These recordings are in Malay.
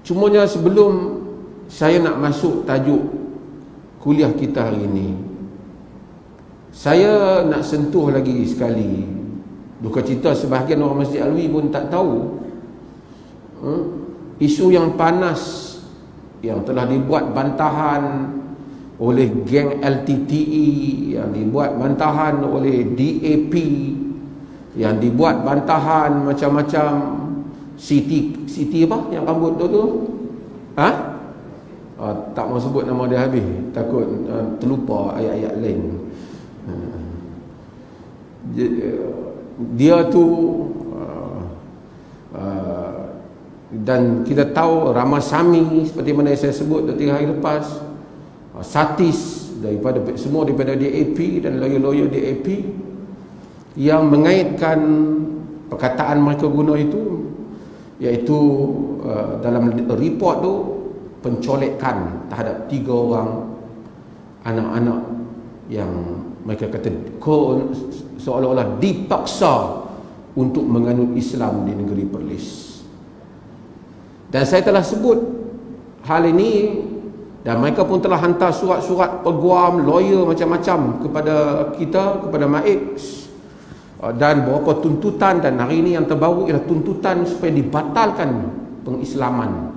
Cumanya sebelum saya nak masuk tajuk kuliah kita hari ini, saya nak sentuh lagi sekali. Duka cita sebahagian orang Masjid Alwi pun tak tahu isu yang panas yang telah dibuat bantahan oleh geng LTTE, yang dibuat bantahan oleh DAP, yang dibuat bantahan macam-macam. Siti apa yang rambut tu? Tak mau sebut nama dia habis, takut terlupa ayat-ayat lain. Dia tu dan kita tahu Ramasamy seperti mana saya sebut 2-3 hari lepas, Satis semua daripada DAP dan lawyer-lawyer DAP yang mengaitkan perkataan mereka guna itu, iaitu dalam report tu pencolekan terhadap 3 orang anak-anak yang mereka kata seolah-olah dipaksa untuk menganut Islam di negeri Perlis. Dan saya telah sebut hal ini, dan mereka pun telah hantar surat-surat peguam, lawyer macam-macam kepada kita, kepada MAIX, dan beberapa tuntutan. Dan hari ini yang terbaru ialah tuntutan supaya dibatalkan pengislaman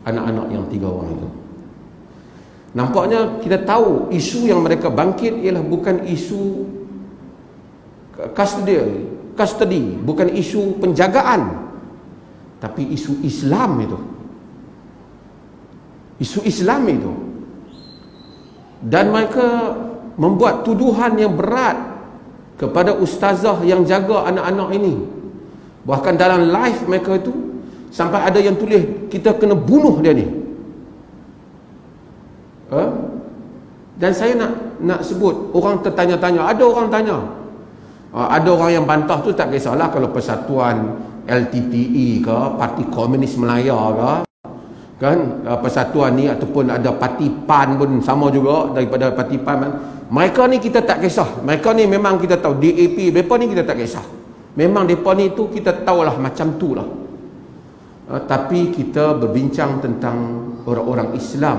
anak-anak yang 3 orang itu. Nampaknya kita tahu isu yang mereka bangkit ialah bukan isu custody, bukan isu penjagaan, tapi isu Islam itu. Isu Islam itu. Dan mereka membuat tuduhan yang berat kepada ustazah yang jaga anak-anak ini. Bahkan dalam live mereka itu sampai ada yang tulis kita kena bunuh dia ni. Dan saya nak sebut, orang tertanya-tanya, ada orang tanya, ada orang yang bantah tu tak kisahlah kalau Persatuan LTTE ke, Parti Komunis Melaya ke, kan, persatuan ni ataupun ada Parti PAN pun sama juga daripada Parti PAN. Mereka ni kita tak kisah. Mereka ni memang kita tahu, DAP mereka ni kita tak kisah. Memang mereka ni tu kita tahulah macam tu lah. Tapi kita berbincang tentang orang-orang Islam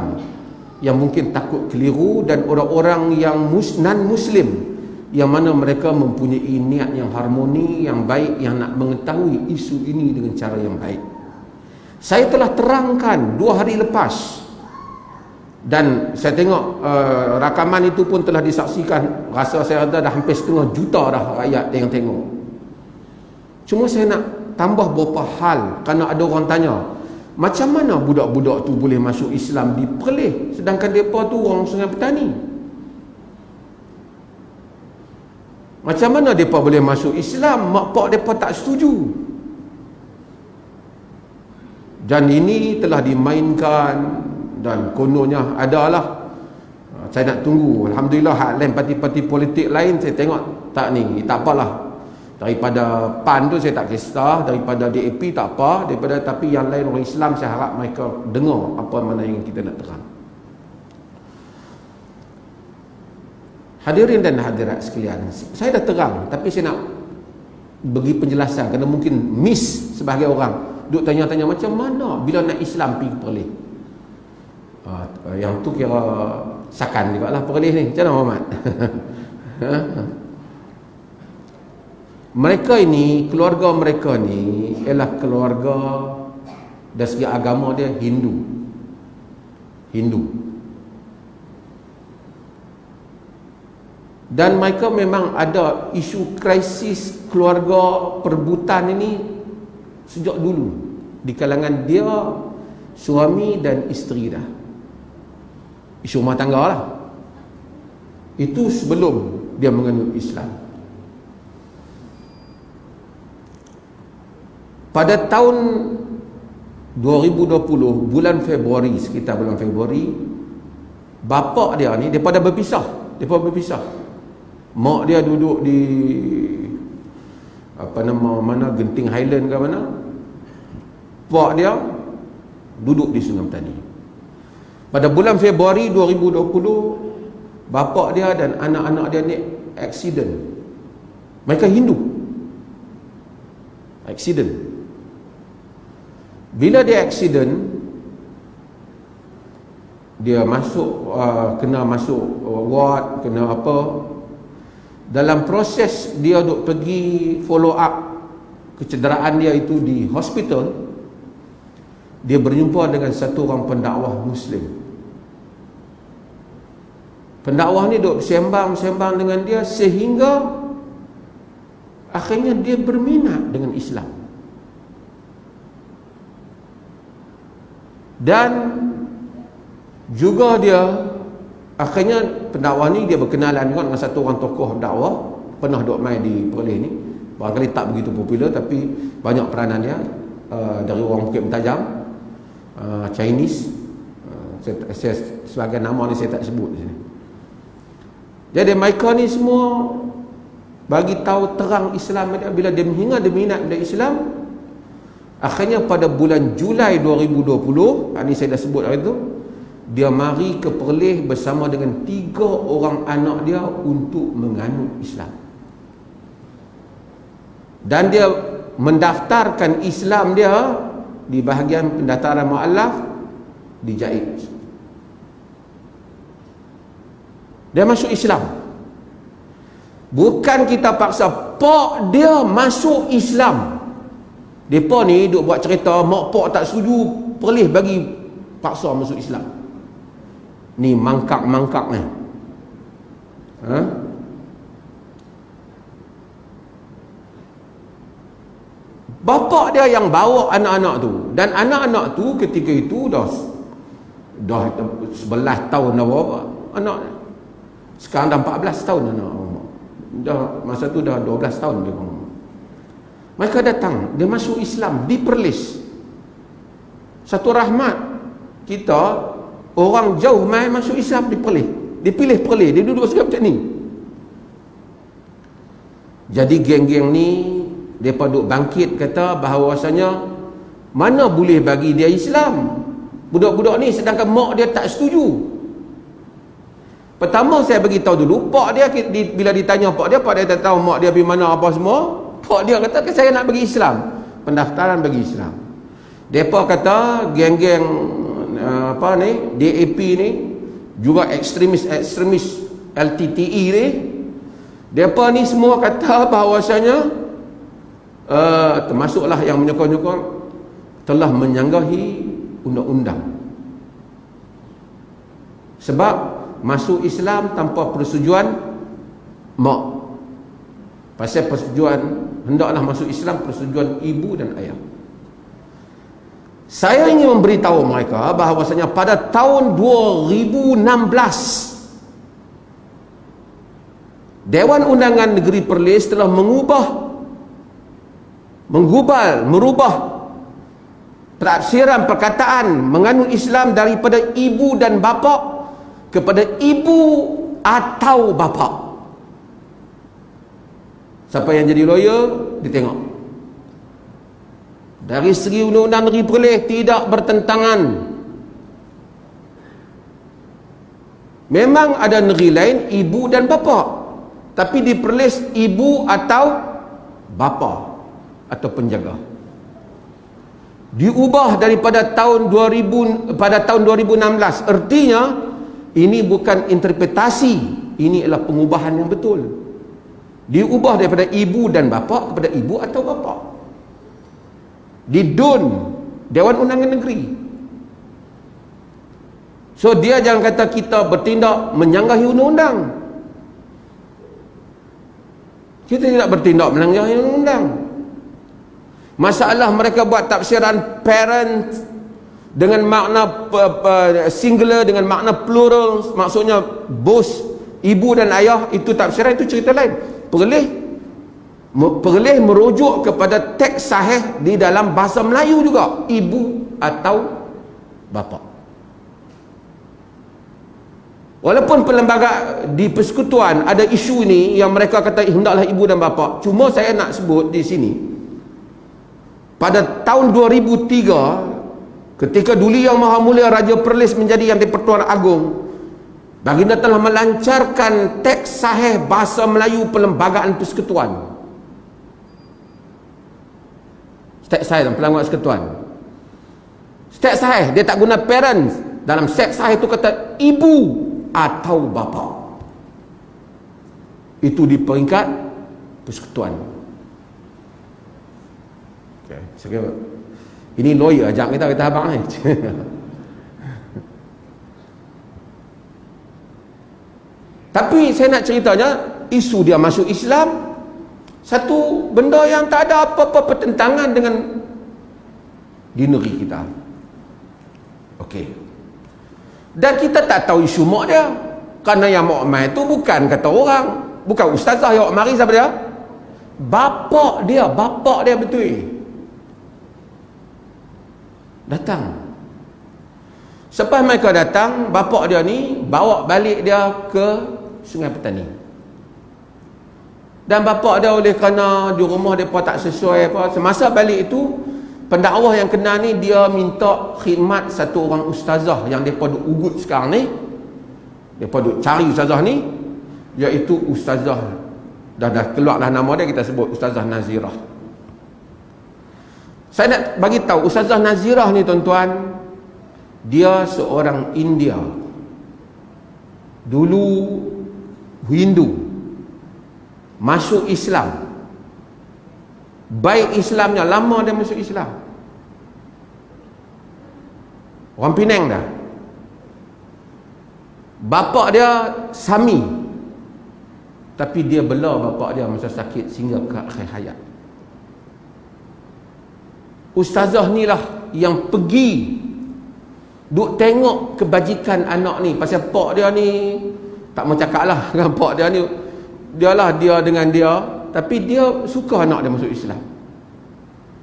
yang mungkin takut keliru, dan orang-orang yang non-Muslim yang mana mereka mempunyai niat yang harmoni, yang baik, yang nak mengetahui isu ini dengan cara yang baik. Saya telah terangkan 2 hari lepas, dan saya tengok rakaman itu pun telah disaksikan. Rasa saya ada dah hampir 1/2 juta dah rakyat yang tengok. Cuma saya nak tambah beberapa hal, kerana ada orang tanya, macam mana budak-budak tu boleh masuk Islam di Perlis sedangkan mereka tu orang Sungai Petani? Macam mana mereka boleh masuk Islam? Mak pak mereka tak setuju. Dan ini telah dimainkan, dan kononnya adalah, saya nak tunggu. Alhamdulillah hak lain, parti-parti politik lain saya tengok tak ni, tak apalah. Daripada PAN tu saya tak kisah, daripada DAP tak apa, tapi yang lain orang Islam saya harap mereka dengar apa mana yang kita nak terang. Hadirin dan hadirat sekalian, saya dah terang, tapi saya nak bagi penjelasan, kerana mungkin miss sebahagian orang duk tanya-tanya macam mana bila nak Islam pergi Perlis. Yang tu kira sakan juga lah Perlis ni. Macam mana Muhammad? Mereka ini, keluarga mereka ni ialah keluarga dari segi agama dia Hindu. Dan mereka memang ada isu krisis keluarga perebutan ini sejak dulu di kalangan dia, suami dan isteri dah. Isu rumah tangga lah. Itu sebelum dia menganut Islam. Pada tahun 2020 bulan Februari, sekitar bulan Februari, bapa dia ni daripada berpisah. Mak dia duduk di mana Genting Highland ke mana. Pak dia duduk di Sungai Petani. Pada bulan Februari 2020, bapa dia dan anak-anak dia ni accident. Mereka Hindu. Accident. Bila dia accident, dia masuk kena masuk ward, kena apa. Dalam proses dia duk pergi follow up kecederaan dia itu di hospital, dia berjumpa dengan satu orang pendakwah Muslim. Pendakwah ni duk sembang dengan dia sehingga akhirnya dia berminat dengan Islam. Dan juga dia akhirnya pendakwah ni dia berkenalan juga dengan satu orang tokoh dakwah, pernah duk main di Perlis ni. Barangkali tak begitu popular tapi banyak peranan dia, dari orang Bukit Mentajam, Chinese. Saya sebagai nama ni saya tak sebut di sini. Jadi mereka ni semua bagi tahu terang Islam dia. Bila dia hingga dia minat pada Islam, akhirnya pada bulan Julai 2020, ini saya dah sebut hari tu, dia mari ke Perlis bersama dengan 3 orang anak dia untuk menganut Islam. Dan dia mendaftarkan Islam dia di bahagian pendaftaran mu'allaf di JAID. Dia masuk Islam. Bukan kita paksa, pak dia masuk Islam. Depa ni duk buat cerita mak pak tak setuju, Perlis bagi paksa masuk Islam. Ni mangkak-mangkak ni. Bapa dia yang bawa anak-anak tu, dan anak-anak tu ketika itu dah 11 tahun dah berapa anak. Sekarang dah 14 tahun anak. Dah masa tu dah 12 tahun dia. Mereka datang, dia masuk Islam di Perlis. Satu rahmat kita, orang jauh mai masuk Islam di Perlis. Dipilih Perlis, dia duduk segala macam ni. Jadi geng-geng ni depa duk bangkit kata bahawasanya mana boleh bagi dia Islam budak-budak ni sedangkan mak dia tak setuju. Pertama saya bagi tahu dulu, pak dia bila ditanya pak dia tak tahu mak dia pergi mana apa semua. Pak dia kata saya nak bagi Islam, pendaftaran bagi Islam. Depa kata geng-geng apa ni DAP ni juga ekstremis LTTE ni, depa ni semua kata bahawasanya termasuklah yang menyokong-nyokong telah menyanggahi undang-undang. Sebab masuk Islam tanpa persetujuan mak. Pasal persetujuan, hendaklah masuk Islam persetujuan ibu dan ayah. Saya ingin memberitahu mereka bahawasanya pada tahun 2016 Dewan Undangan Negeri Perlis telah merubah penafsiran perkataan menganut Islam daripada ibu dan bapa kepada ibu atau bapa. Siapa yang jadi lawyer, dia tengok. Dari segi Undang-Undang Negeri Perlis tidak bertentangan. Memang ada negeri lain ibu dan bapa, tapi di Perlis ibu atau bapa atau penjaga. Diubah daripada tahun 2000 pada tahun 2016. Artinya ini bukan interpretasi, ini adalah pengubahan yang betul. Diubah daripada ibu dan bapa kepada ibu atau bapa. Di DUN, Dewan Undangan Negeri. So dia jangan kata kita bertindak menyanggahi undang-undang. Kita tidak bertindak melanggar undang-undang. Masalah mereka buat tafsiran parent dengan makna singular, dengan makna plural, maksudnya both ibu dan ayah, itu tafsiran, itu cerita lain. Perleh merujuk kepada teks sahih di dalam bahasa Melayu juga, ibu atau bapa. Walaupun perlembagaan di persekutuan ada isu ni yang mereka kata hendaklah ibu dan bapa, cuma saya nak sebut di sini, pada tahun 2003 ketika Duli Yang Maha Mulia Raja Perlis menjadi Yang di-Pertuan Agong, baginda telah melancarkan teks sahih bahasa Melayu Perlembagaan Persekutuan. Teks sahih dalam Perlembagaan Persekutuan, teks sahih, dia tak guna parents, Dalam seks sahih itu kata ibu atau bapa. Itu di peringkat persekutuan. Okay. Saya kira ini lawyer ajak kita abang ni. Tapi saya nak ceritanya, isu dia masuk Islam, satu benda yang tak ada apa-apa pertentangan dengan di negeri kita. Okey. Dan kita tak tahu isu mak dia. Kerana yang mak mai tu bukan kata orang, bukan ustazah yang mari, siapa dia? Bapak dia betul. Datang. Selepas mereka datang, bapak dia ni bawa balik dia ke Sungai Petani. Dan bapak dia oleh kerana di rumah mereka tak sesuai apa, semasa balik itu pendakwah yang kena ni dia minta khidmat satu orang ustazah yang mereka duk ugut sekarang ni. Mereka duk cari ustazah ni, iaitu ustazah, dah keluarlah nama dia, kita sebut Ustazah Nazirah. Saya nak bagi tahu Ustazah Nazirah ni tuan-tuan, dia seorang India. Dulu Hindu, masuk Islam. Baik Islamnya, lama dia masuk Islam. Orang Penang dah. Bapak dia Sami, tapi dia bela bapak dia masa sakit sehingga ke akhir hayat. Ustazah ni lah yang pergi duk tengok kebajikan anak ni. Pasal pak dia ni tak mau cakap lah dengan pak dia ni, dia dengan dia, tapi dia suka anak dia masuk Islam.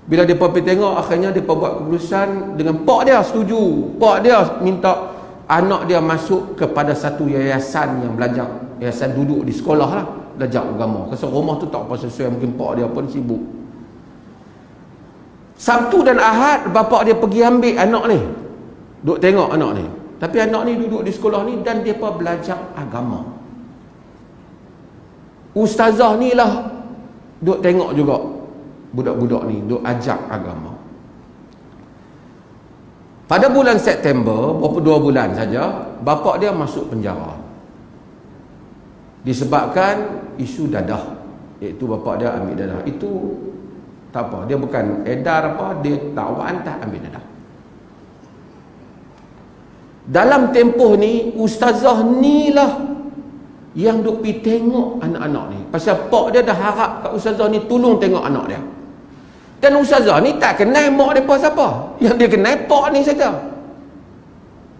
Bila dia pergi tengok, akhirnya dia buat keputusan dengan pak dia setuju. Pak dia minta anak dia masuk kepada satu yayasan yang belajar, yayasan duduk di sekolah lah, belajar agama. Pasal rumah tu tak apa sesuai, mungkin pak dia pun sibuk. Sabtu dan Ahad bapak dia pergi ambil anak ni, duk tengok anak ni. Tapi anak ni duduk di sekolah ni dan dia pun belajar agama. Ustazah ni lah duk tengok juga budak-budak ni, duk ajak agama. Pada bulan September, berapa 2 bulan saja, bapak dia masuk penjara. Disebabkan isu dadah, iaitu bapak dia ambil dadah. Itu tak apa, dia bukan edar apa, dia dakwaan tak ambil dadah. Dalam tempoh ni, ustazah ni lah yang duk pergi tengok anak-anak ni. Pasal pak dia dah harap kat ustazah ni tolong tengok anak dia. Dan ustazah ni tak kenal mak dia siapa. Yang dia kenal pak ni saja.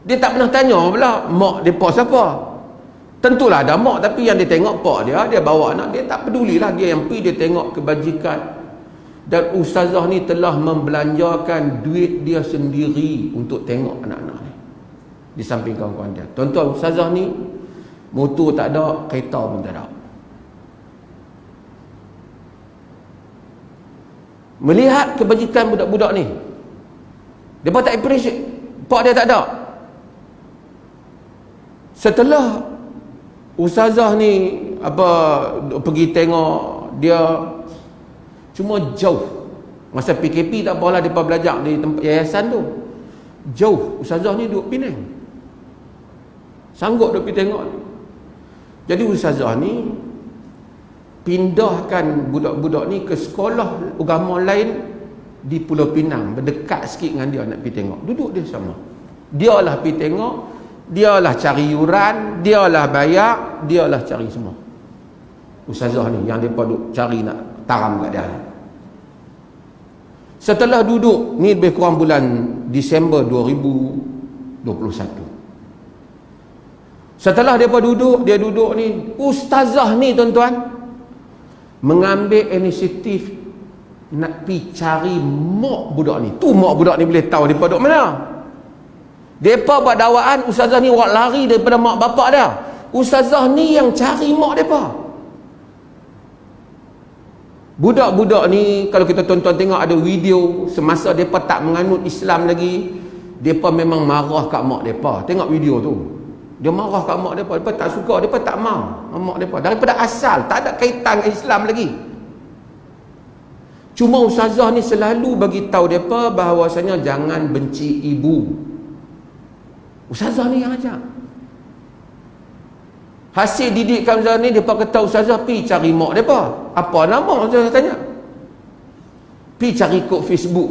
Dia tak pernah tanya pula mak dia siapa. Tentulah ada mak, tapi yang dia tengok pak dia bawa anak dia, tak pedulilah. Dia yang pergi, dia tengok kebajikan. Dan ustazah ni telah membelanjakan duit dia sendiri untuk tengok anak-anak ni, di samping kawan-kawan dia. Tuan-tuan, ustazah ni motor tak ada, kereta pun tak ada. Melihat kebajikan budak-budak ni, dia pun tak appreciate. Pak dia tak ada. Setelah ustazah ni pergi tengok dia, cuma jauh. Masa PKP tak apalah, dia belajar di tempat yayasan tu. Jauh. Ustazah ni duduk Penang, sanggup duduk pergi tengok. Jadi ustazah ni pindahkan budak-budak ni ke sekolah agama lain di Pulau Pinang, berdekat sikit dengan dia, nak pergi tengok. Duduk dia sama. Dialah pergi tengok, dialah cari yuran, dialah bayar, dialah cari semua. Ustazah ni yang mereka duk cari nak taram kat dia. Setelah duduk ni lebih kurang bulan Disember 2021. Setelah dia duduk ni, ustazah ni tuan-tuan mengambil inisiatif nak pergi cari mak budak ni. Tu mak budak ni boleh tahu dia duduk mana. Depa buat dakwaan, ustazah ni buat lari daripada mak bapak dia. Ustazah ni yang cari mak depa. Budak-budak ni, kalau kita tonton tengok ada video semasa depa tak menganut Islam lagi, depa memang marah kat mak depa. Tengok video tu. Dia marah kat mak depa, depa tak suka, depa tak mau mak depa. Daripada asal tak ada kaitan dengan Islam lagi. Cuma ustazah ni selalu bagi tahu depa bahawasanya jangan benci ibu. Ustazah ni yang ajak. Hasil didikan ustazah ni, mereka kata ustazah pergi cari mak mereka. Apa nama ustazah tanya? Pergi cari kod Facebook.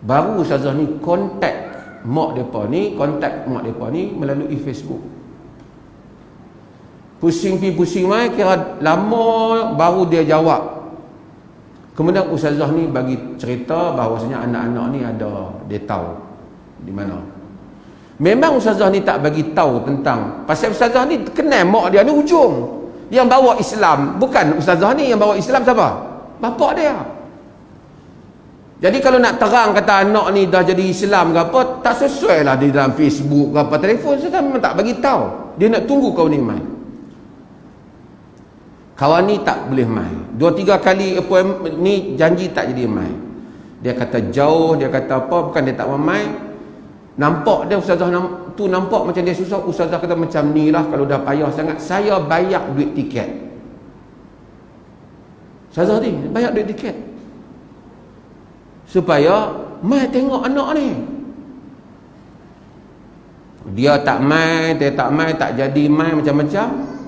Baru ustazah ni kontak mak mereka ni melalui Facebook. Pusing pi pusing mai, kira lama baru dia jawab. Kemudian ustazah ni bagi cerita bahawasanya anak-anak ni ada, dia tahu di mana. Memang ustazah ni tak bagi tahu tentang, pasal ustazah ni kenal mak dia ni hujung. Yang bawa Islam bukan ustazah ni, yang bawa Islam siapa? Bapak dia. Jadi kalau nak terang kata anak ni dah jadi Islam ke apa, tak sesuai lah di dalam Facebook ke apa, telefon ustazah memang tak bagi tahu. Dia nak tunggu kau ni mai. Kawan ni tak boleh mai. 2-3 kali appointment ni janji tak jadi mai. Dia kata jauh, dia kata apa, bukan dia tak mau mai. Nampak dia ustazah tu nampak macam dia susah. Ustazah kata macam ni lah, kalau dah payah sangat saya bayar duit tiket. Ustazah ni bayar duit tiket supaya mai tengok anak ni. Dia tak mai, tak jadi mai, macam-macam.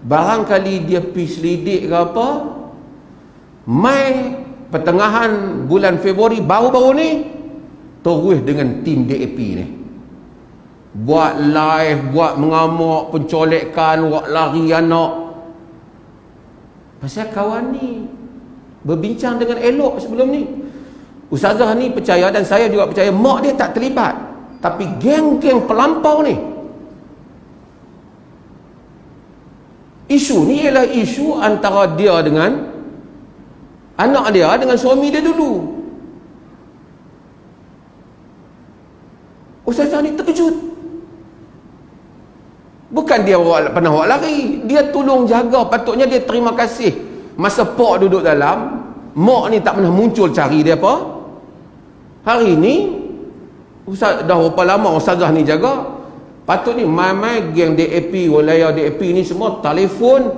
Barangkali dia pergi selidik ke apa, mai pertengahan bulan Februari baru-baru ni terus dengan tim DAP ni buat live, buat mengamuk, pencolekan, buat lari anak. Pasal kawan ni berbincang dengan elok sebelum ni. Ustazah ni percaya, dan saya juga percaya, mak dia tak terlibat, tapi geng-geng pelampau ni. Isu ni ialah isu antara dia dengan anak dia, dengan suami dia dulu. Ustazah ni terkejut. Bukan dia pernah buat lari, dia tolong jaga. Patutnya dia terima kasih. Masa pak duduk dalam, mak ni tak pernah muncul cari dia apa. Hari ni dah berapa lama ustazah ni jaga. Patut ni mai-mai geng DAP, wilayah DAP ni semua telefon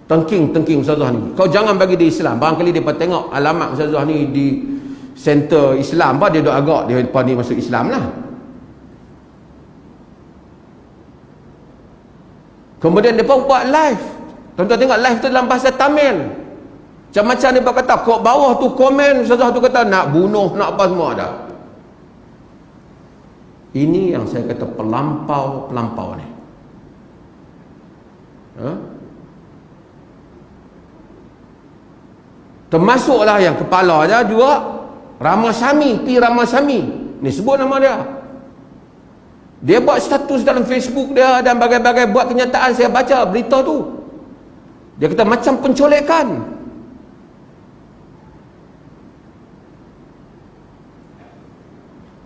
tengking ustazah ni. Kau jangan bagi dia Islam. Barangkali dia tengok alamat ustazah ni di center Islam, dia duk agak dia ni masuk Islam lah. Kemudian dia buat live. Tuan-tuan tengok live tu dalam bahasa Tamil. Macam-macam dia kata, kat bawah tu komen ustazah tu kata nak bunuh, nak apa semua ada. Ini yang saya kata pelampau ni. Termasuklah yang kepala dia juga Ramasamy, P. Ramasamy. Ni sebut nama dia. Dia buat status dalam Facebook dia dan bagai-bagai buat kenyataan, saya baca berita tu. Dia kata macam pencolekan.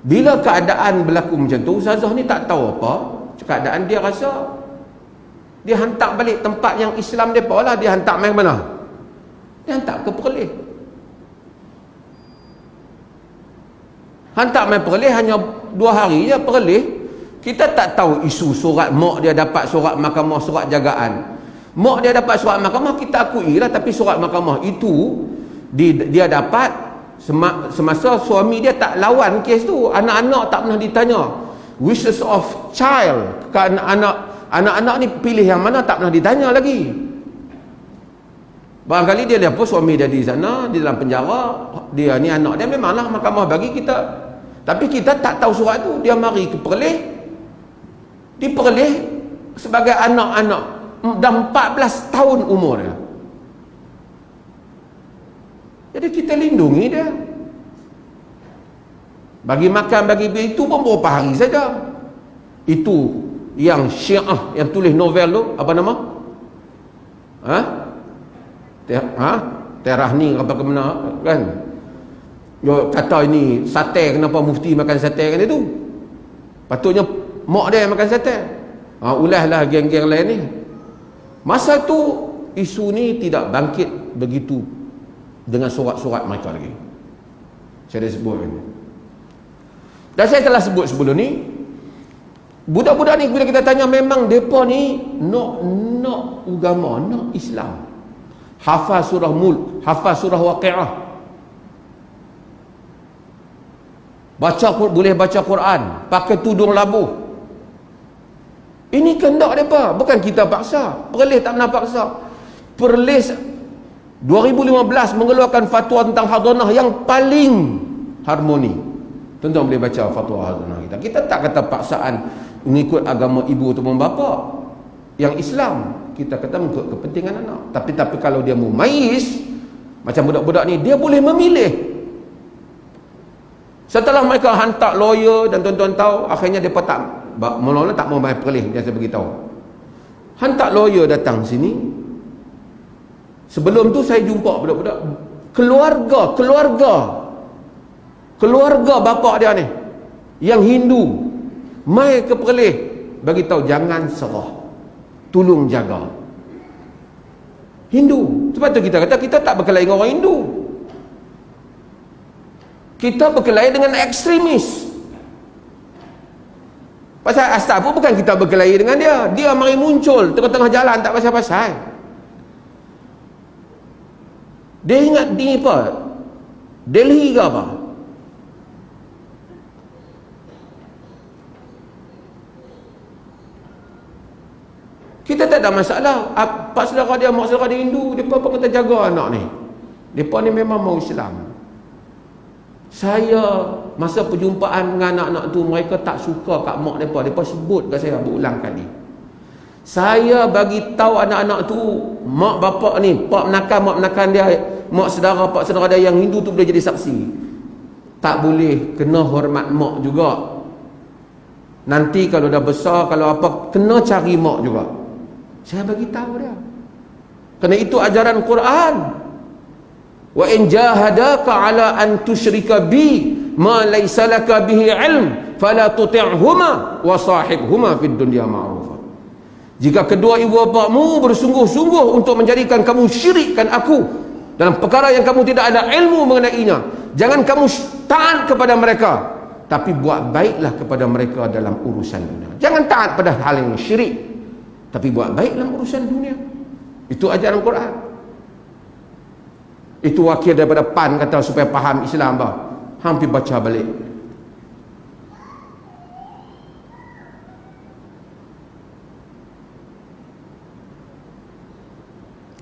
Bila keadaan berlaku macam tu, ustazah ni tak tahu apa. Keadaan dia rasa dia hantar balik tempat yang Islam dia lah. Dia hantar main mana? Dia hantar ke Perlis. Hantar main Perlis hanya 2 hari je. Perlis, kita tak tahu isu surat mak dia dapat surat mahkamah, surat jagaan. Mak dia dapat surat mahkamah, kita akui lah. Tapi surat mahkamah itu dia dapat semasa suami dia tak lawan kes tu. Anak-anak tak pernah ditanya wishes of child. Kan anak-anak ni pilih yang mana tak pernah ditanya lagi. Barangkali dia lihat suami dia di sana, di dalam penjara, dia ni anak dia, memanglah mahkamah bagi kita. Tapi kita tak tahu surat tu. Dia mari ke Perlis, di Perlis sebagai anak-anak dah 14 tahun umur dia. Jadi kita lindungi dia. Bagi makan, bagi itu pun beberapa hari saja. Itu yang Syiah yang tulis novel tu, apa nama? Terahni apa ke mana kan? Yo kata ini sate, kenapa mufti makan sate kan itu? Patutnya mak dia yang makan sate. Ulahlah geng-geng lain ni. Masa tu isu ni tidak bangkit begitu dengan surat-surat mereka lagi. Saya dah sebut kan. Dan saya telah sebut sebelum ni, budak-budak ni bila kita tanya, memang mereka ni nak agama, nak Islam. Hafaz surah Mulk, hafaz surah Waqi'ah. boleh baca Quran, pakai tudung labuh. Ini kehendak mereka, bukan kita paksa. Perlis tak pernah paksa. Perlis 2015 mengeluarkan fatwa tentang hadanah yang paling harmoni. Tuan-tuan boleh baca fatwa hadanah kita. Kita tak kata paksaan mengikut agama ibu atau bapa yang Islam. Kita kata mengikut kepentingan anak. Tapi kalau dia mumayyiz, macam budak-budak ni, dia boleh memilih. Setelah mereka hantar lawyer dan tuan-tuan tahu, akhirnya mereka tak, mula-mula tak mau bayar perlis, dia saya beritahu. Hantar lawyer datang sini. Sebelum tu saya jumpa budak-budak keluarga bapa dia ni yang Hindu mai ke perlis, bagi tahu jangan serah, tolong jaga. Hindu. Sebab tu kita kata kita tak berkelahi dengan orang Hindu, kita berkelahi dengan ekstremis. Pasal asal pun bukan kita berkelahi dengan dia, dia mari muncul tengah-tengah jalan tak pasal-pasal. Dia ingat ni apa, Delhi ke apa. Kita tak ada masalah. Pak saudara dia, mak saudara dia Hindu, mereka pun kata jaga anak ni. Mereka ni memang mau Islam. Saya masa perjumpaan dengan anak-anak tu, mereka tak suka kat mak mereka. Mereka sebut kat saya berulang kali. Saya bagi tahu anak-anak tu, mak bapak ni, pak menakan dia, mak saudara, pak saudara dia yang Hindu tu boleh jadi saksi. Tak boleh, kena hormat mak juga. Nanti kalau dah besar, kalau apa, kena cari mak juga. Saya bagi tahu dia. Kerana itu ajaran Quran. Wa in jahadaka ala an tusyrika bi ma laysa laka bihi ilm fala tuti'huma wa sahibhuma fid dunya ma'rufa. Jika kedua ibu bapakmu bersungguh-sungguh untuk menjadikan kamu syirikkan aku dalam perkara yang kamu tidak ada ilmu mengenainya, jangan kamu taat kepada mereka, tapi buat baiklah kepada mereka dalam urusan dunia. Jangan taat pada hal yang syirik, tapi buat baik dalam urusan dunia. Itu ajaran Quran. Itu wakil daripada PAN kata supaya faham Islam bah. Hampir baca balik.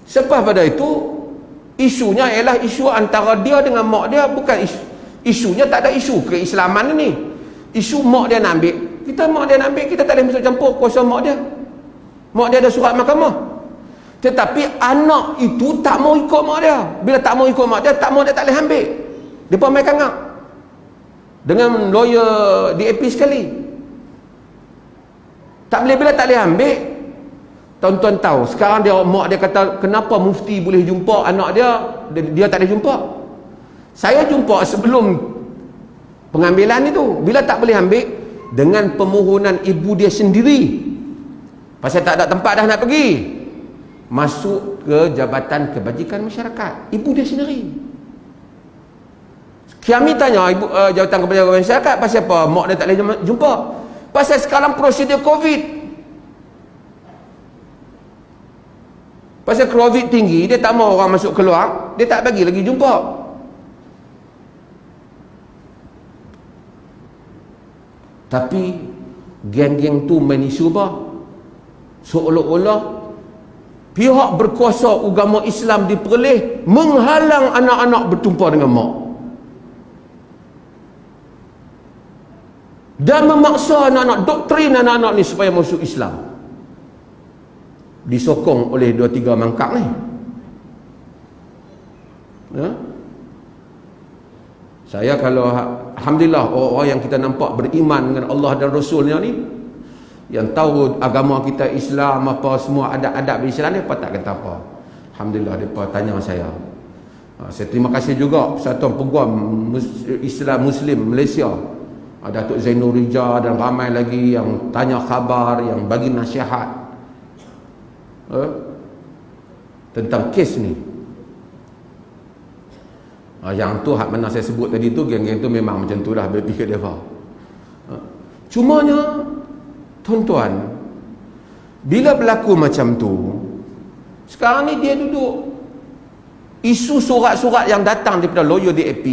Selepas pada itu, isunya ialah isu antara dia dengan mak dia, bukan isunya tak ada isu keislaman ni. Isu mak dia nak ambil. Kita mak dia nak ambil, kita tak boleh masuk campur kuasa mak dia. Mak dia ada surat mahkamah. Tetapi anak itu tak mau ikut mak dia. Bila tak mau ikut mak dia, tak mau, dia tak boleh ambil. Dia pun main kangak dengan lawyer DAP sekali. Tak boleh, bila tak boleh ambil. Tuan-tuan tahu sekarang dia, mak dia kata kenapa mufti boleh jumpa anak dia, dia tak boleh jumpa. Saya jumpa sebelum pengambilan itu. Bila tak boleh ambil, dengan permohonan ibu dia sendiri, pasal tak ada tempat dah nak pergi, masuk ke Jabatan Kebajikan Masyarakat, ibu dia sendiri. Kami tanya ibu, Jabatan Kebajikan Masyarakat, pasal apa mak dia tak boleh jumpa? Pasal sekarang prosedur COVID. Pasal COVID tinggi, dia tak mau orang masuk keluar, dia tak bagi lagi jumpa. Tapi geng-geng tu main isu apa? Seolah-olah pihak berkuasa agama Islam di Perlis menghalang anak-anak bertumpah dengan mak dan memaksa anak-anak, doktrin anak-anak ni supaya masuk Islam, disokong oleh 2-3 mangkak ni. Ya? Saya kalau alhamdulillah orang yang kita nampak beriman dengan Allah dan Rasulnya ni, yang tahu agama kita Islam, apa semua adab-adab Islam ni, apa tak kata apa. Alhamdulillah mereka tanya saya. Saya terima kasih juga Persatuan Peguam Islam Muslim Malaysia, Datuk Zainul Rija dan ramai lagi yang tanya khabar, yang bagi nasihat tentang kes ni. Yang tu hak mana saya sebut tadi tu, geng-geng tu memang macam tu lah berfikir dia. Cumanya tuan-tuan, bila berlaku macam tu, sekarang ni dia duduk isu surat-surat yang datang daripada lawyer DAP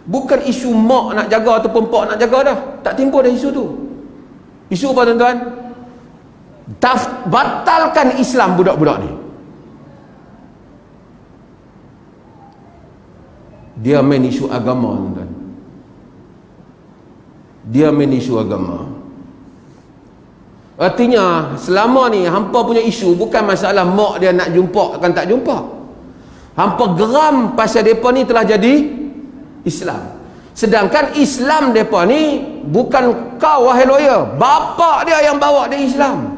Bukan isu mak nak jaga ataupun pak nak jaga dah. Tak timbul dah isu tu. Isu apa tuan-tuan? Batalkan Islam budak-budak ni. Dia main isu agama, tuan-tuan. Dia main isu agama. Artinya selama ni hampa punya isu bukan masalah mak dia nak jumpa akan tak jumpa. Hampa geram pasal depa ni telah jadi Islam. Sedangkan Islam depa ni bukan kau wahai lawyer, bapa dia yang bawa dia Islam.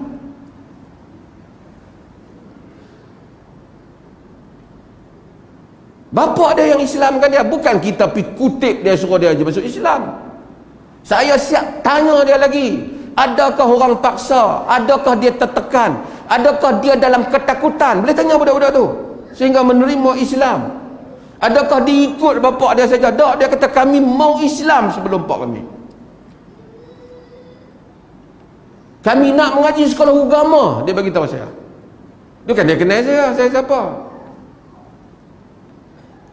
Bapa dia yang Islamkan dia, bukan kita pergi kutip dia suruh dia je masuk Islam. Saya siap tanya dia lagi, adakah orang paksa, adakah dia tertekan, adakah dia dalam ketakutan? Boleh tanya budak-budak tu sehingga menerima Islam. Adakah diikut bapa dia saja? Tak, dia kata kami mau Islam sebelum pak kami. Kami nak mengaji sekolah agama, dia bagi tahu saya. Dia kan dia kenal saya siapa?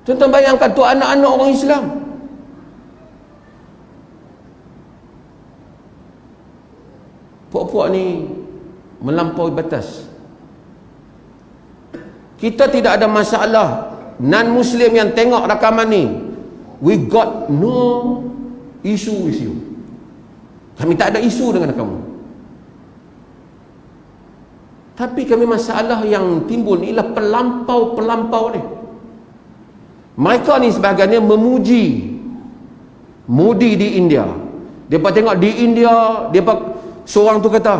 Tuan-tuan bayangkan tu anak-anak orang Islam. Puak-puak ni melampaui batas. Kita tidak ada masalah non-Muslim yang tengok rakaman ni. We got no issue with you. Kami tak ada isu dengan kamu. Tapi kami masalah yang timbul ni ialah pelampau-pelampau ni. Mereka ni sebahagiannya memuji Modi di India. Mereka tengok di India, seorang tu kata,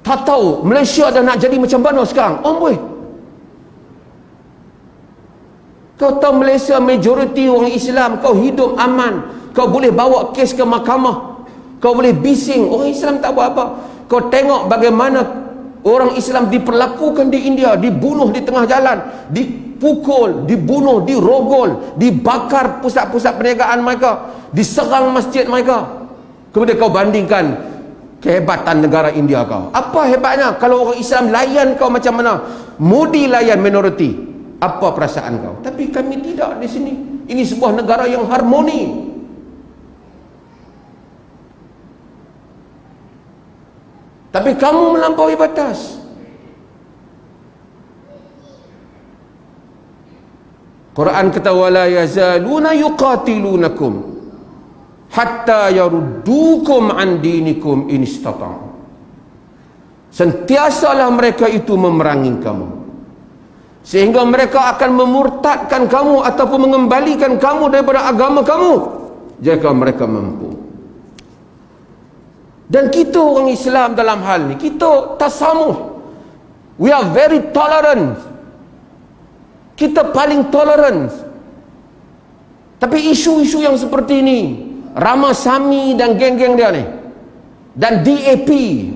tak tahu Malaysia dah nak jadi macam mana sekarang. Oh boy, kau tahu Malaysia majoriti orang Islam, kau hidup aman, kau boleh bawa kes ke mahkamah, kau boleh bising, orang Islam tak buat apa. Kau tengok bagaimana orang Islam diperlakukan di India, dibunuh di tengah jalan, dipukul, dibunuh, dirogol, dibakar pusat-pusat perniagaan mereka, diserang masjid mereka. Kemudian kau bandingkan kehebatan negara India kau. Apa hebatnya kalau orang Islam layan kau macam mana? Modi layan minoriti. Apa perasaan kau? Tapi kami tidak di sini. Ini sebuah negara yang harmoni. Tapi kamu melampaui batas. Quran kata wala yazaluna yuqatilunakum hatta yaruddukum an dinikum in istata'u. Sentiasalah mereka itu memerangi kamu sehingga mereka akan memurtadkan kamu ataupun mengembalikan kamu daripada agama kamu jika mereka mampu. Dan kita orang Islam dalam hal ni, kita tasamuh. We are very tolerant. Kita paling tolerant. Tapi isu-isu yang seperti ini, Ramasamy dan geng-geng dia ni, dan DAP,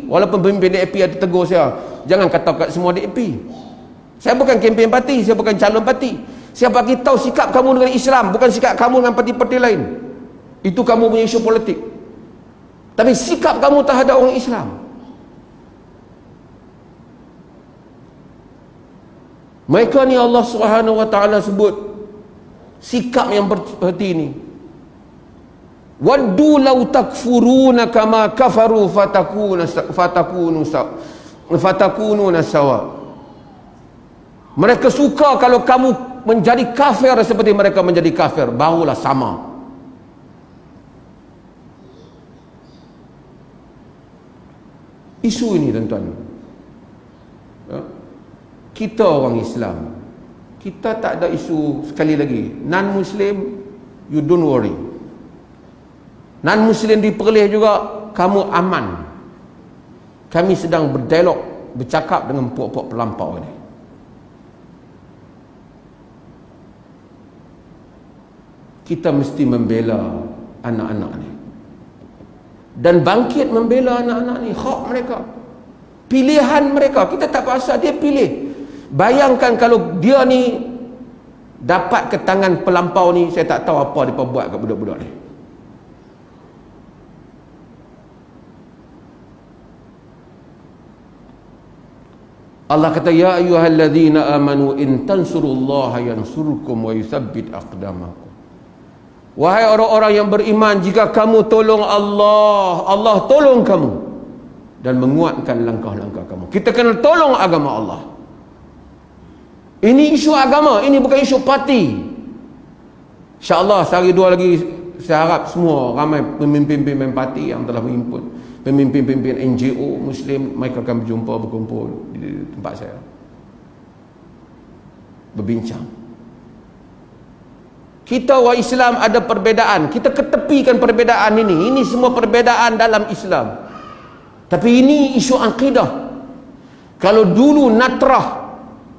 walaupun pemimpin DAP ada tegur saya, jangan kata kat semua DAP. Saya bukan kempen parti, saya bukan calon parti. Saya bagi tahu sikap kamu dengan Islam, bukan sikap kamu dengan parti-parti lain. Itu kamu punya isu politik. Tapi sikap kamu terhadap orang Islam, mereka ni Allah Subhanahu Wa Taala sebut sikap yang seperti ini. Waddu law takfuruna kama kafaru fatakununa sawa. Mereka suka kalau kamu menjadi kafir seperti mereka menjadi kafir, barulah sama. Isu ini tuan-tuan, kita orang Islam, kita tak ada isu. Sekali lagi, non-Muslim, you don't worry. Non-Muslim di Perlis juga, kamu aman. Kami sedang berdialog, bercakap dengan puak-puak pelampau ini. Kita mesti membela anak-anak ni dan bangkit membela anak-anak ni. Hak mereka, pilihan mereka, kita tak paksa dia pilih. Bayangkan kalau dia ni dapat ke tangan pelampau ni, saya tak tahu apa dia buat kat budak-budak ni. Allah kata ya ayyuhalladzina amanu in tansurullaha yansurkum wa yuthabbit aqdamakum. Wahai orang-orang yang beriman, jika kamu tolong Allah, Allah tolong kamu dan menguatkan langkah-langkah kamu. Kita kena tolong agama Allah. Ini isu agama, ini bukan isu parti. InsyaAllah sehari dua lagi saya harap semua ramai pemimpin-pemimpin parti yang telah mengimpun, pemimpin-pemimpin NGO Muslim, mereka akan berjumpa, berkumpul di tempat saya, berbincang. Kita orang Islam ada perbezaan, kita ketepikan perbezaan ini. Ini semua perbezaan dalam Islam. Tapi ini isu akidah. Kalau dulu Natrah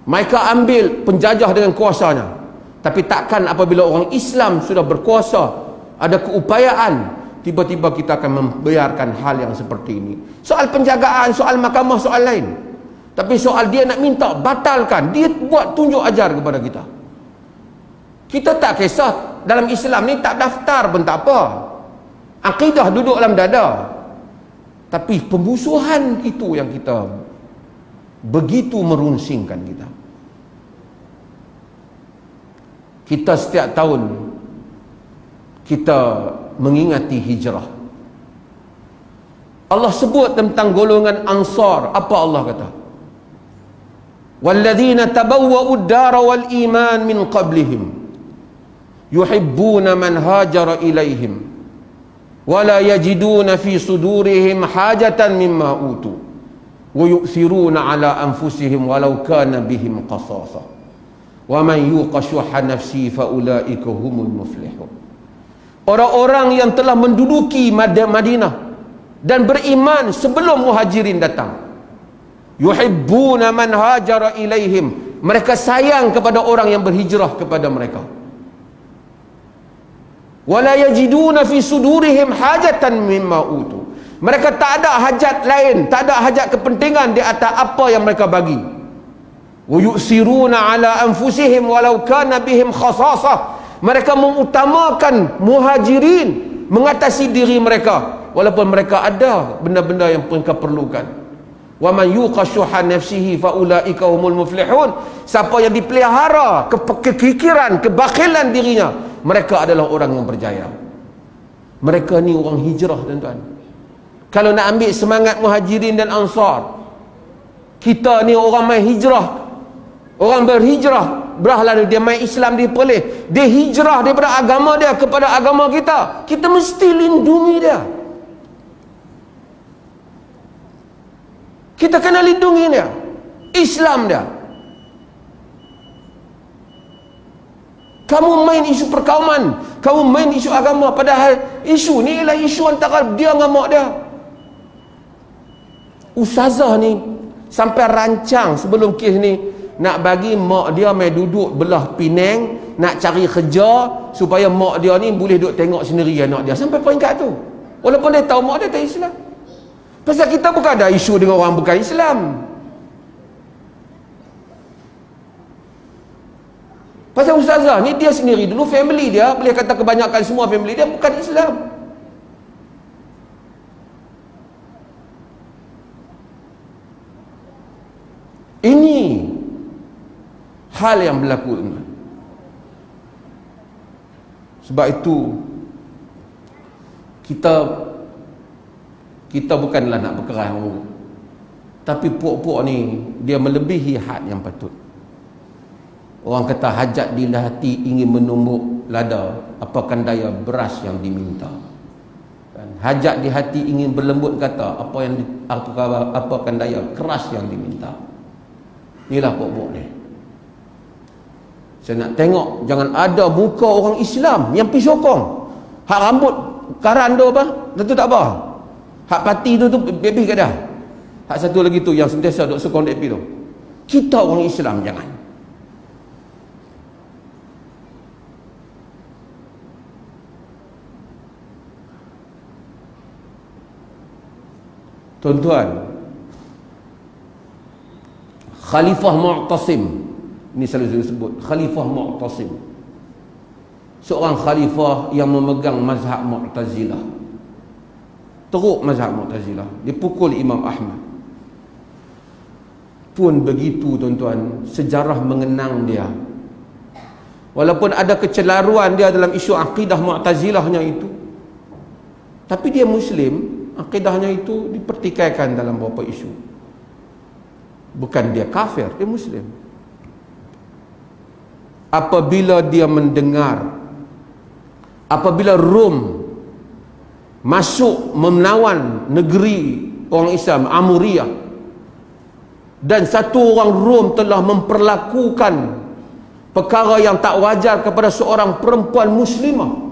mereka ambil penjajah dengan kuasanya, tapi takkan apabila orang Islam sudah berkuasa, ada keupayaan, tiba-tiba kita akan membiarkan hal yang seperti ini. Soal penjagaan, soal mahkamah, soal lain. Tapi soal dia nak minta batalkan, dia buat tunjuk ajar kepada kita. Kita tak kisah, dalam Islam ni tak daftar pun tak apa, akidah duduk dalam dada. Tapi pembusuhan itu yang kita begitu merunsingkan kita. Kita setiap tahun kita mengingati hijrah. Allah sebut tentang golongan Ansar. Apa Allah kata? Walladzina tabawwa'ud dara wal iman min qablihim yuhibbuna man hajara ilaihim wala yajiduna fi sudurihim hajatan mimma utu wa yu'thiruna ala anfusihim walau kana bihim qasasa wa man yuqa syuhha nafsi fa ulaika humul muflihun. Orang-orang yang telah menduduki Madinah dan beriman sebelum muhajirin datang, yuhibbuna man hajara ilaihim, mereka sayang kepada orang yang berhijrah kepada mereka. Wala yajiduna fi sudurihim hajatan mimma utu, mereka tak ada hajat lain, tak ada hajat kepentingan di atas apa yang mereka bagi. Wa yusiruna ala anfusihim walau kana bihim khasasah, mereka mengutamakan muhajirin mengatasi diri mereka walaupun mereka ada benda-benda yang mereka perlukan. Wa man yuqa syuhha nafsihi fa ulaika humul muflihun, siapa yang dipelihara kekikiran, kebakhilan dirinya, mereka adalah orang yang berjaya. Mereka ni orang hijrah, tuan-tuan. Kalau nak ambil semangat muhajirin dan ansar, kita ni orang main hijrah, orang berhijrah, berlalu dia main Islam, dia pelih, dia hijrah daripada agama dia kepada agama kita, kita mesti lindungi dia. Kita kena lindungi dia, Islam dia. Kamu main isu perkauman, kamu main isu agama, padahal isu ni ialah isu antara dia dengan mak dia. Ustazah ni sampai rancang sebelum kes ni nak bagi mak dia main duduk belah Penang, nak cari kerja supaya mak dia ni boleh duduk tengok sendiri anak dia, sampai peringkat tu. Walaupun dia tahu mak dia tak Islam. Pasal kita bukan ada isu dengan orang bukan Islam. Pasal ustazah ni dia sendiri dulu, family dia, boleh kata kebanyakan semua family dia bukan Islam. Ini hal yang berlaku. Sebab itu kita bukanlah nak berkeras orang, tapi puak-puak ni dia melebihi had yang patut. Orang kata hajat di hati ingin menumbuk lada, apakan daya beras yang diminta. Hajat di hati ingin berlembut kata, apakan daya keras yang diminta. Inilah puak-puak ni. Saya nak tengok jangan ada muka orang Islam yang pergi sokong. Hak rambut karan tu apa? Tentu tak apa. Hak parti tu baby ke dah. Hak satu lagi tu yang sentiasa duk sokong DAP tu. Kita orang Islam jangan. Tuan-tuan, Khalifah Mu'tasim, ini selalu saya sebut, Khalifah Mu'tasim, seorang khalifah yang memegang mazhab Mu'tazilah, teruk mazhab Mu'tazilah, dia pukul Imam Ahmad. Pun begitu tuan-tuan, sejarah mengenang dia. Walaupun ada kecelaruan dia dalam isu akidah Mu'tazilahnya itu, tapi dia Muslim, akidahnya itu dipertikaikan dalam beberapa isu. Bukan dia kafir, dia Muslim. Apabila dia mendengar, apabila Rom masuk menawan negeri orang Islam, Amuriyah, dan satu orang Rom telah memperlakukan perkara yang tak wajar kepada seorang perempuan muslimah.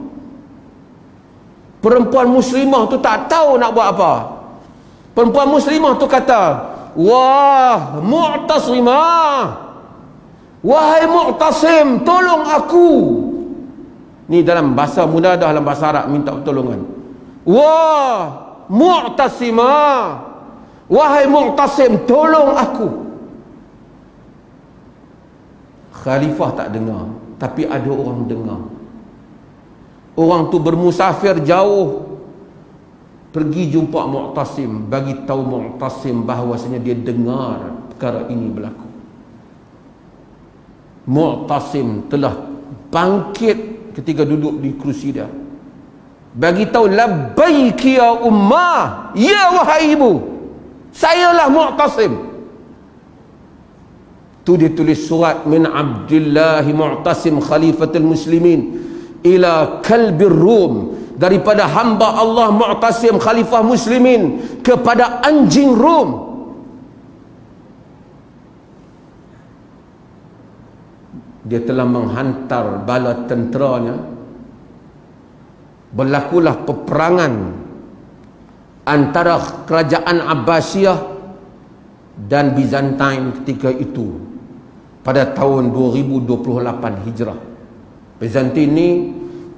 Perempuan muslimah tu tak tahu nak buat apa. Perempuan muslimah tu kata, "Wah, Mu'tasimah, wahai Mu'tasim, tolong aku." Ni dalam bahasa munadah, dalam bahasa Arab minta pertolongan. "Wah, Mu'tasimah, wahai Mu'tasim, tolong aku." Khalifah tak dengar, tapi ada orang dengar. Orang tu bermusafir jauh, pergi jumpa Mu'tasim, bagi tahu Mu'tasim bahawasanya dia dengar perkara ini berlaku. Mu'tasim telah bangkit ketika duduk di kerusi dia, bagi tahu, "Labbaiki ya ummah, ya wahai ibu, sayalah Mu'tasim." Tu dia tulis surat min Abdullah Mu'tasim Khalifatul Muslimin ila kalbir Rum, daripada hamba Allah Mu'tasim Khalifah Muslimin kepada anjing Rum. Dia telah menghantar bala tenteranya. Berlakulah peperangan antara kerajaan Abbasiyah dan Byzantine ketika itu pada tahun 2028 Hijrah. Byzantine ni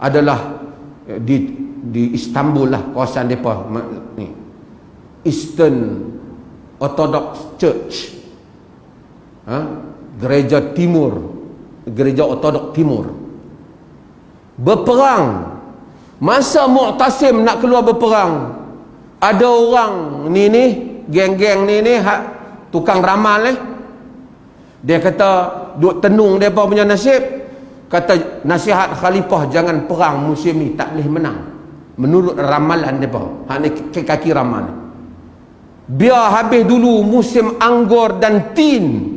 adalah di Istanbul lah, kawasan mereka ni, Eastern Orthodox Church, gereja timur, gereja Ortodok Timur. Berperang. Masa Mu'tasim nak keluar berperang, ada orang ni geng-geng ni tukang ramal dia kata duk tenung depa punya nasib, kata nasihat khalifah jangan perang musim ni, tak boleh menang menurut ramalan depa. Hak ni kaki ramal. Biar habis dulu musim anggur dan tin,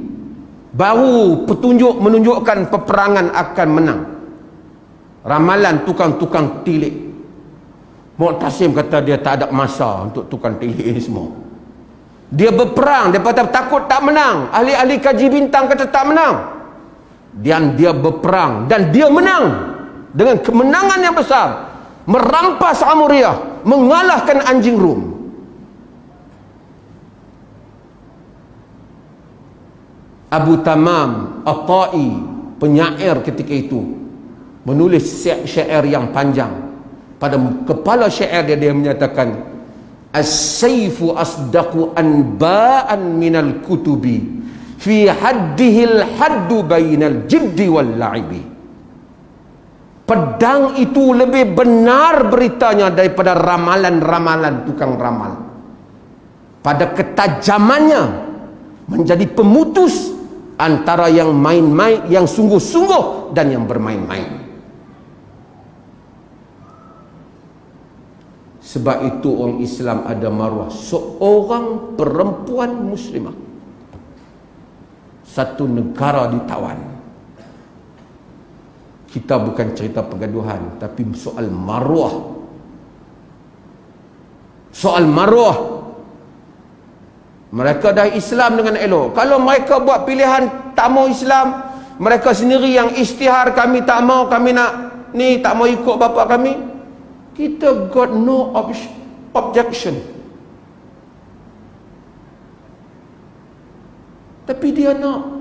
baru petunjuk menunjukkan peperangan akan menang. Ramalan tukang-tukang tilik. Mu'tasim kata dia tak ada masa untuk tukang tilik ni semua. Dia berperang, dia kata takut tak menang. Ahli-ahli kaji bintang kata tak menang. Dan dia berperang dan dia menang dengan kemenangan yang besar, merampas Amuriyah, mengalahkan anjing Rum. Abu Tamam At-Ta'i, penyair ketika itu, menulis syair yang panjang. Pada kepala syair dia menyatakan, "As-sayfu asdaqu anba'an minal kutubi fi haddihil haddu bainal jiddi wal la'ibi." Pedang itu lebih benar beritanya daripada ramalan-ramalan tukang ramal. Pada ketajamannya menjadi pemutus antara yang main-main, yang sungguh-sungguh dan yang bermain-main. Sebab itu orang Islam ada maruah seorang perempuan muslimah, satu negara ditawan. Kita bukan cerita pergaduhan, tapi soal maruah. Soal maruah. Mereka dah Islam dengan elok. Kalau mereka buat pilihan tak mau Islam, mereka sendiri yang isytihar, kami tak mau, kami nak ni, tak mau ikut bapa kami, kita got no objection. Tapi dia nak,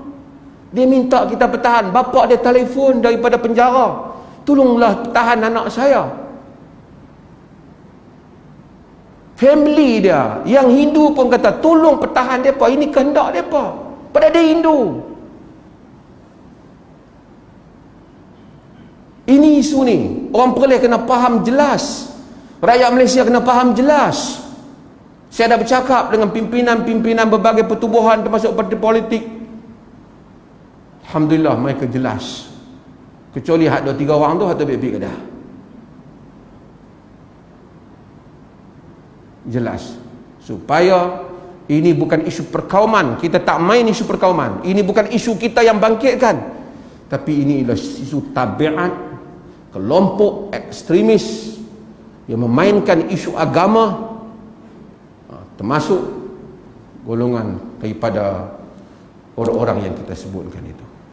dia minta kita bertahan. Bapa dia telefon daripada penjara, "Tolonglah tahan anak saya." Family dia yang Hindu pun kata, "Tolong pertahan mereka, ini kehendak mereka." Pada dia Hindu. Ini isu ni orang Perlis kena faham jelas, rakyat Malaysia kena faham jelas. Saya dah bercakap dengan pimpinan-pimpinan berbagai pertubuhan termasuk parti politik. Alhamdulillah mereka jelas Kecuali hak 2-3 orang tu hak pergi kedah. Jelas. Supaya ini bukan isu perkauman. Kita tak main isu perkauman. Ini bukan isu kita yang bangkitkan. Tapi ini adalah isu tabiat kelompok ekstremis yang memainkan isu agama, termasuk golongan daripada orang-orang yang kita sebutkan itu.